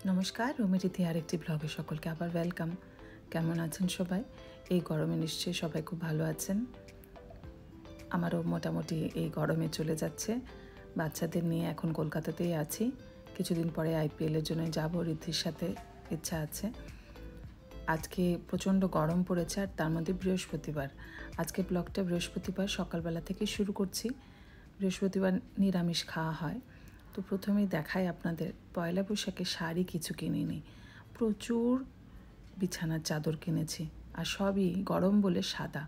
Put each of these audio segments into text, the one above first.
নমস্কার, রুমিরিতি আরেকটি ব্লগে সকলকে আবার ওয়েলকাম। কেমন আছেন সবাই? এই গরমে নিশ্চয়ই সবাই খুব ভালো আছেন। আমারও মোটামুটি এই গরমে চলে যাচ্ছে। বাচ্চাদের নিয়ে এখন কলকাতাতেই আছি। কিছুদিন পরে আইপিএলের জন্য যাব, ঋদ্ধির সাথে ইচ্ছা আছে। আজকে প্রচণ্ড গরম পড়েছে, আর তার মধ্যে বৃহস্পতিবার। আজকে ব্লগটা বৃহস্পতিবার সকালবেলা থেকে শুরু করছি। বৃহস্পতিবার নিরামিষ খাওয়া হয়। তো প্রথমেই দেখাই আপনাদের, পয়লা বৈশাখে শাড়ি কিছু কিনিনি, প্রচুর বিছানার চাদর কিনেছি, আর সবই গরম বলে সাদা।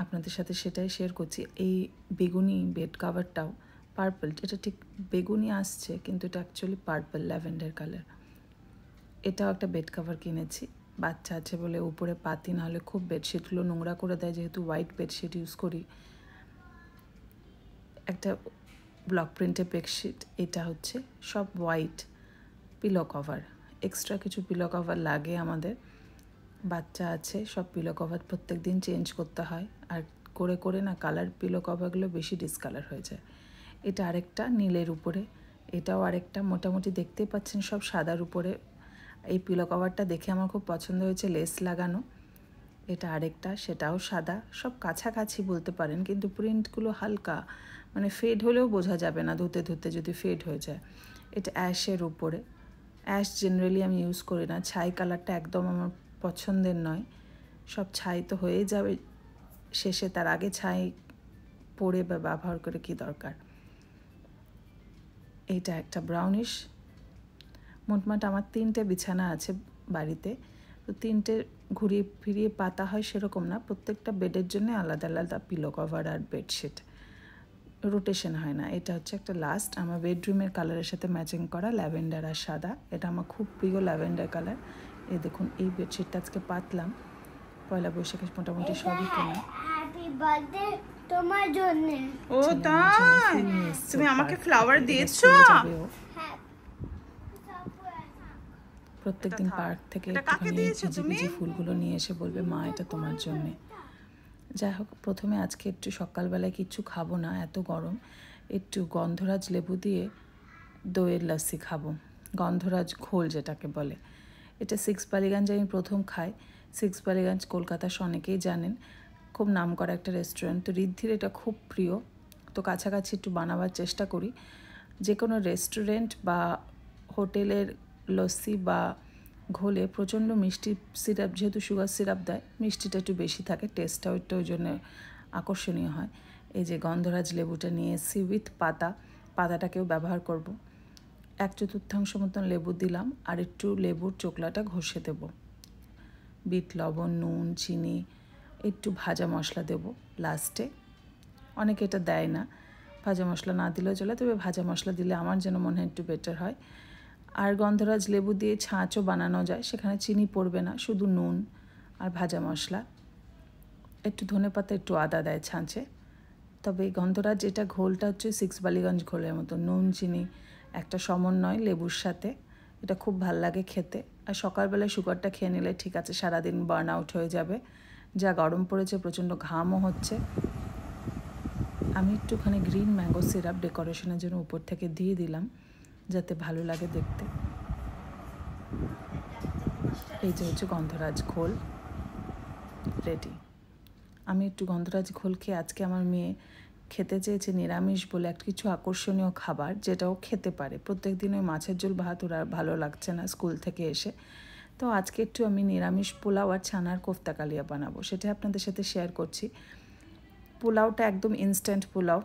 আপনাদের সাথে সেটাই শেয়ার করছি। এই বেগুনি বেড কাভারটাও পার্পল, এটা ঠিক বেগুনি আসছে কিন্তু এটা অ্যাকচুয়ালি পার্পল, ল্যাভেন্ডার কালার। এটাও একটা বেড কাভার কিনেছি। বাচ্চা আছে বলে উপরে পাতি, নাহলে খুব বেডশিটগুলো নোংরা করে দেয়, যেহেতু হোয়াইট বেডশিট ইউজ করি। একটা ব্লক প্রিন্টের বেডশিট, এটা হচ্ছে সব হোয়াইট পিলো কভার। এক্সট্রা কিছু পিলো কভার লাগে আমাদের, বাচ্চা আছে, সব পিলো কভার প্রত্যেক দিন চেঞ্জ করতে হয়, আর করে করে না কালার পিলো কভারগুলো বেশি ডিসকালার হয়ে যায়। এটা আরেকটা নীলের উপরে, এটাও আরেকটা, মোটামুটি দেখতেই পাচ্ছেন সব সাদার উপরে। এই পিলো কভারটা দেখে আমার খুব পছন্দ হয়েছে, লেস লাগানো। এটা আরেকটা, সেটাও সাদা, সব কাছাকাছি বলতে পারেন, কিন্তু প্রিন্টগুলো হালকা, মানে ফেড হলেও বোঝা যাবে না ধুতে ধুতে যদি ফেড হয়ে যায়। এটা অ্যাশের উপরে। অ্যাশ জেনারেলি আমি ইউজ করি না, ছাই কালারটা একদম আমার পছন্দের নয়। সব ছাই তো হয়েই যাবে শেষে, তার আগে ছাই পরে বা ব্যবহার করে কি দরকার। এইটা একটা ব্রাউনিশ। মোটমাট আমার 3টে বিছানা আছে বাড়িতে, তো 3টে ঘুরিয়ে ফিরিয়ে পাতা হয় সেরকম না, প্রত্যেকটা বেডের জন্য আলাদা আলাদা পিলো কভার আর বেডশিট, রোটেশন হয় না। এটা হচ্ছে একটা লাস্ট, আমার বেডরুমের কালারের সাথে ম্যাচিং করা ল্যাভেন্ডার আর সাদা। এটা আমার খুব প্রিয় ল্যাভেন্ডার কালার। এই দেখুন, এই বেডশিটটা আজকে পাতলাম, পয়লা বৈশাখে মোটামুটি সবই কেনা। হ্যাপি বার্থডে তোমার জন্য। ও তাই, তুমি আমাকে ফ্লাওয়ার দিয়েছো? প্রত্যেকদিন পার্ক থেকে একটুখানি ভিজি ভিজি ফুলগুলো নিয়ে এসে বলবে, মা এটা তোমার জন্যে। যাই হোক, প্রথমে আজকে একটু সকালবেলায় কিচ্ছু খাবো না, এত গরম। একটু গন্ধরাজ লেবু দিয়ে দইয়ের লস্যি খাবো, গন্ধরাজ ঘোল যেটাকে বলে। এটা সিক্স বালিগঞ্জে আমি প্রথম খাই। সিক্স বালিগঞ্জ কলকাতার অনেকেই জানেন, খুব নাম করা একটা রেস্টুরেন্ট। তো ঋদ্ধির এটা খুব প্রিয়, তো কাছাকাছি একটু বানাবার চেষ্টা করি। যে কোনো রেস্টুরেন্ট বা হোটেলের লস্যি বা ঘোলে প্রচণ্ড মিষ্টি সিরাপ, যেহেতু সুগার সিরাপ দেয়, মিষ্টিটা একটু বেশি থাকে, টেস্টটাও একটু ওই জন্য আকর্ষণীয় হয়। এই যে গন্ধরাজ লেবুটা নিয়ে এসেছি উইথ পাতাটাকেও ব্যবহার করব। 1/4 মতন লেবু দিলাম, আর একটু লেবুর চোকলাটা ঘষে দেব। বিট লবণ, নুন, চিনি, একটু ভাজা মশলা দেব লাস্টে। অনেকে এটা দেয় না, ভাজা মশলা না দিলেও চলে, তবে ভাজা মশলা দিলে আমার যেন মনে হয় একটু বেটার হয়। আর গন্ধরাজ লেবু দিয়ে ছাঁচও বানানো যায়, সেখানে চিনি পড়বে না, শুধু নুন আর ভাজা মশলা, একটু ধনেপাতা, একটু আদা দেয় ছাঁচে। তবে এই গন্ধরাজ এটা ঘোলটা হচ্ছে সিক্স বালিগঞ্জ ঘোলের মতো, নুন চিনি একটা সমন্বয় লেবুর সাথে, এটা খুব ভাল লাগে খেতে। আর সকালবেলায় সুগারটা খেয়ে নিলে ঠিক আছে, সারাদিন বার্ন আউট হয়ে যাবে। যা গরম পড়েছে, প্রচণ্ড ঘামও হচ্ছে। আমি একটুখানি গ্রিন ম্যাঙ্গো সিরাপ ডেকোরেশনের জন্য উপর থেকে দিয়ে দিলাম, যাতে ভালো লাগে দেখতে। এই যে হচ্ছে গন্ধরাজ ঘোল রেডি। আমি একটু গন্ধরাজ ঘোল খেয়ে, আজকে আমার মেয়ে খেতে চেয়েছে নিরামিষ বলে একটা কিছু আকর্ষণীয় খাবার, যেটাও খেতে পারে। প্রত্যেক দিন ওই মাছের ঝোল ভাত ওরা ভালো লাগছে না স্কুল থেকে এসে, তো আজকে একটু আমি নিরামিষ পোলাও আর ছানার কোফতা কালিয়া বানাবো, সেটা আপনাদের সাথে শেয়ার করছি। পোলাওটা একদম ইনস্ট্যান্ট পোলাও,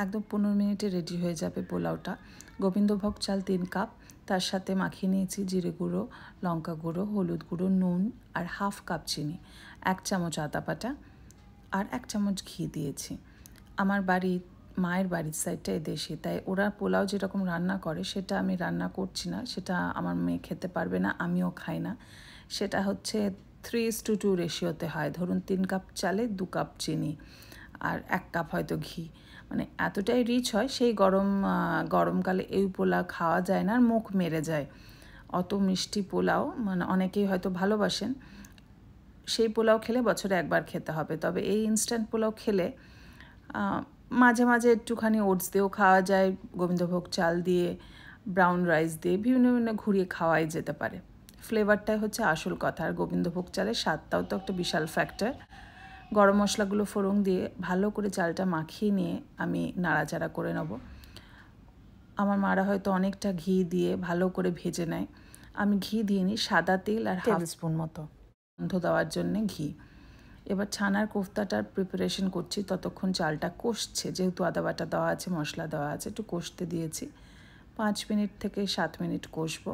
একদম 15 মিনিটে রেডি হয়ে যাবে পোলাওটা। গোবিন্দভোগ চাল 3 কাপ, তার সাথে মাখিয়ে নিয়েছি জিরে গুঁড়ো, লঙ্কা গুঁড়ো, হলুদ গুঁড়ো, নুন আর 1/2 কাপ চিনি, 1 চামচ আদা বাটা আর 1 চামচ ঘি দিয়েছি। আমার মায়ের বাড়ির সাইডটাই দেশি, তাই ওরা পোলাও যেরকম রান্না করে সেটা আমি রান্না করছি না, সেটা আমার মেয়ে খেতে পারবে না, আমিও খাই না। সেটা হচ্ছে 3:2 রেশিওতে হয়, ধরুন 3 কাপ চালে 2 কাপ চিনি আর 1 কাপ হয়তো ঘি, মানে এতটাই রিচ হয়। সেই গরমকালে এই পোলাও খাওয়া যায় না, আর মুখ মেরে যায়। অত মিষ্টি পোলাও মানে অনেকেই হয়তো ভালোবাসেন, সেই পোলাও খেলে বছরে একবার খেতে হবে। তবে এই ইনস্ট্যান্ট পোলাও খেলে মাঝে মাঝে একটুখানি ওটস দিয়েও খাওয়া যায়, গোবিন্দভোগ চাল দিয়ে, ব্রাউন রাইস দিয়ে বিভিন্ন বিভিন্ন ঘুরিয়ে খাওয়াই যেতে পারে। ফ্লেভারটাই হচ্ছে আসল কথা। আর গোবিন্দভোগ চালের স্বাদটাও তো একটা বিশাল ফ্যাক্টর। গরম মশলাগুলো ফোড়ন দিয়ে ভালো করে চালটা মাখিয়ে নিয়ে আমি নাড়াচাড়া করে নেব। আমার মারা হয়তো অনেকটা ঘি দিয়ে ভালো করে ভেজে নেয়, আমি ঘি দিয়ে নিই সাদা তেল আর হাফ স্পুন মতো গন্ধ দেওয়ার জন্যে ঘি। এবার ছানার কোফতাটার প্রিপারেশন করছি, ততক্ষণ চালটা কষছে, যেহেতু আদা বাটা দেওয়া আছে, মশলা দেওয়া আছে, একটু কষতে দিয়েছি। 5 মিনিট থেকে 7 মিনিট কষবো।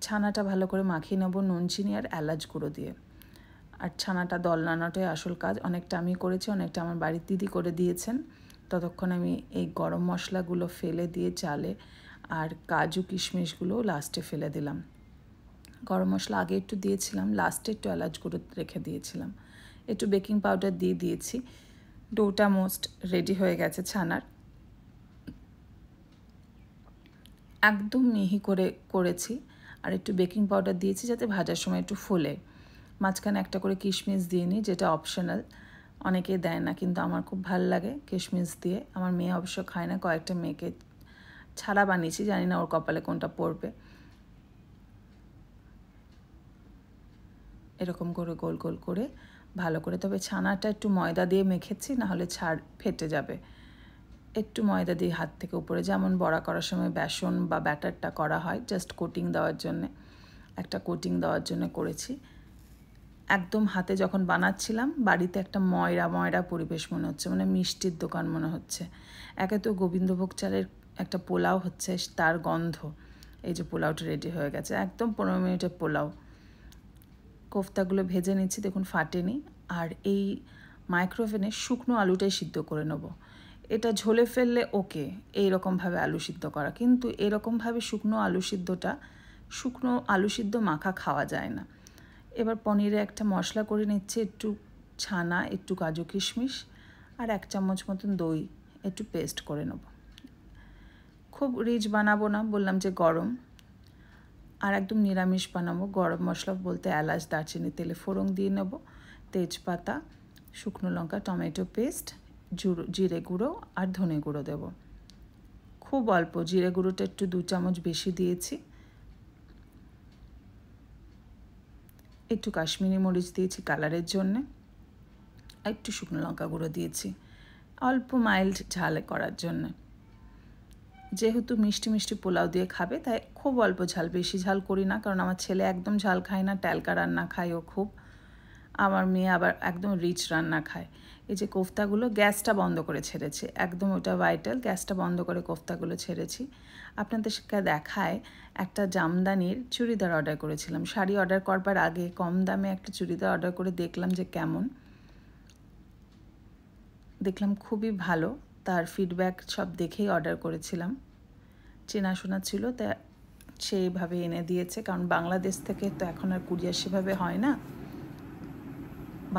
ছানাটা ভালো করে মাখিয়ে নেবো নুন চিনি আর এলাচ গুঁড়ো দিয়ে। আর ছানাটা দলানোটাই আসল কাজ। অনেকটা আমি করেছি, অনেকটা আমার বাড়ির দিদি করে দিয়েছেন। ততক্ষণ আমি এই গরম মশলাগুলো ফেলে দিয়ে চালে আর কাজু কিশমিশগুলো লাস্টে ফেলে দিলাম। গরম মশলা আগে একটু দিয়েছিলাম, লাস্টে একটু এলাচ গুঁড়ো রেখে দিয়েছিলাম, একটু বেকিং পাউডার দিয়ে দিয়েছি। ডোটা মোস্ট রেডি হয়ে গেছে ছানার। একদম মিহি করে করেছি আর একটু বেকিং পাউডার দিয়েছি যাতে ভাজার সময় একটু ফোলে। মাঝখানে একটা করে কিশমিশ দিয়ে নিই, যেটা অপশনাল, অনেকে দেয় না, কিন্তু আমার খুব ভালো লাগে কিশমিশ দিয়ে। আমার মেয়ে অবশ্য খায় না, কয়েকটা মেয়েকে ছাড়া বানিয়েছি, জানি না ওর কপালে কোনটা পড়বে। এরকম করে গোল গোল করে ভালো করে, তবে ছানাটা একটু ময়দা দিয়ে মেখেছি, নাহলে ছাড় ফেটে যাবে। একটু ময়দা দিয়ে হাত থেকে উপরে, যেমন বড়া করার সময় বেসন বা ব্যাটারটা করা হয়, জাস্ট কোটিং দেওয়ার জন্যে, একটা কোটিং দেওয়ার জন্য করেছি। একদম হাতে যখন বানাচ্ছিলাম বাড়িতে একটা ময়রা ময়রা পরিবেশ মনে হচ্ছে, মানে মিষ্টির দোকান মনে হচ্ছে। একে তো গোবিন্দভোগ চালের একটা পোলাও হচ্ছে, তার গন্ধ। এই যে পোলাওটা রেডি হয়ে গেছে, একদম 15 মিনিটের পোলাও। কোফতাগুলো ভেজে নিচ্ছি, দেখুন ফাটেনি। আর এই মাইক্রোওভেনে শুকনো আলুটাই সিদ্ধ করে নেব। এটা ঝোলে ফেললে ওকে, এইরকমভাবে আলু সিদ্ধ করা, কিন্তু এরকমভাবে শুকনো আলু সিদ্ধ মাখা খাওয়া যায় না। এবার পনিরে একটা মশলা করে নিচ্ছি, একটু ছানা, একটু কাজু কিশমিশ আর 1 চামচ মতন দই, একটু পেস্ট করে নেব। খুব রিচ বানাবো না, বললাম যে গরম, আর একদম নিরামিষ বানাবো। গরম মশলা বলতে এলাচ, দারচিনি তেলে ফোড়ন দিয়ে নেব, তেজপাতা, শুকনো লঙ্কা, টমেটো পেস্ট, জিরে গুঁড়ো আর ধনে গুঁড়ো দেব। খুব অল্প, জিরে গুঁড়োটা একটু 2 চামচ বেশি দিয়েছি। একটু কাশ্মীরি মরিচ দিয়েছি কালারের জন্যে, একটু শুকনো লঙ্কা গুঁড়ো দিয়েছি অল্প মাইল্ড ঝাল করার জন্য। যেহেতু মিষ্টি মিষ্টি পোলাও দিয়ে খাবে, তাই খুব অল্প ঝাল, বেশি ঝাল করি না, কারণ আমার ছেলে একদম ঝাল খায় না, ট্যালকা রান্না খায় ও খুব। আমার মেয়ে আবার একদম রিচ রান্না খায়। এই যে কোফতাগুলো গ্যাসটা বন্ধ করে ছেড়েছি, একদম ওটা ভাইটাল, গ্যাসটা বন্ধ করে কোফতাগুলো ছেড়েছি। আপনাদের সাথে দেখায় একটা জামদানির চুড়িদার অর্ডার করেছিলাম। শাড়ি অর্ডার করবার আগে কম দামে একটা চুড়িদার অর্ডার করে দেখলাম যে কেমন, দেখলাম খুবই ভালো। তার ফিডব্যাক সব দেখেই অর্ডার করেছিলাম। চেনাশোনা ছিল, তা সেইভাবে এনে দিয়েছে, কারণ বাংলাদেশ থেকে তো এখন আর কুরিয়ার সেভাবে হয় না।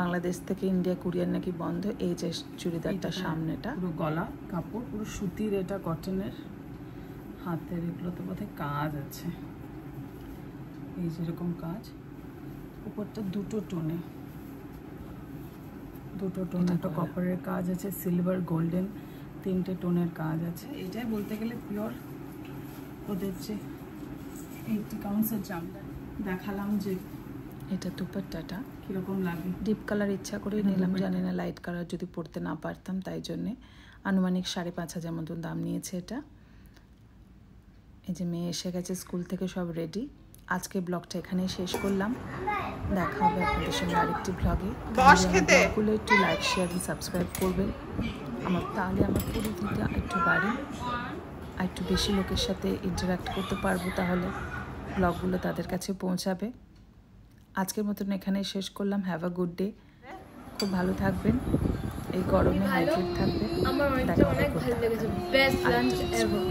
বাংলাদেশ থেকে ইন্ডিয়া কুরিয়ার নাকি বন্ধ। এই যে চুড়িদারটা, সামনেটা পুরো গলা কাপড়, পুরো সুতির, এটা কটনের, হাতের এগুলোতে বোধহয় কাজ আছে, এই যেরকম কাজ। উপরটা দুটো টোনে একটা কপারের কাজ আছে, সিলভার, গোল্ডেন, 3টে টোনের কাজ আছে। এটাই বলতে গেলে পিওর ওদের যে 80 কাউন্সের জামদানি। দেখালাম যে এটা দুপাট্টাটা কীরকম লাগে, ডিপ কালার ইচ্ছা করে নিলাম, জানি না লাইট কালার যদি পরতে না পারতাম, তাই জন্যে। আনুমানিক 5,500 মতন দাম নিয়েছে এটা। এই যে মেয়ে এসে গেছে স্কুল থেকে, সব রেডি। আজকে ব্লগটা এখানেই শেষ করলাম, দেখা হবে আপনাদের সঙ্গে আরেকটি ব্লগে। ব্লগগুলো একটু লাইক, শেয়ার এবং সাবস্ক্রাইব করবেন তাহলে আমার পুরো ভিডিও একটু বাড়ে, আর একটু বেশি লোকের সাথে ইন্টারাক্ট করতে পারবো, তাহলে ব্লগগুলো তাদের কাছে পৌঁছাবে। আজকের মতন এখানেই শেষ করলাম। হ্যাভ আ গুড ডে, খুব ভালো থাকবেন, এই গরমে হাইড্রেট থাকবেন। আমার অনেক ভালো লেগেছে, বেস্ট লাঞ্চ এভার।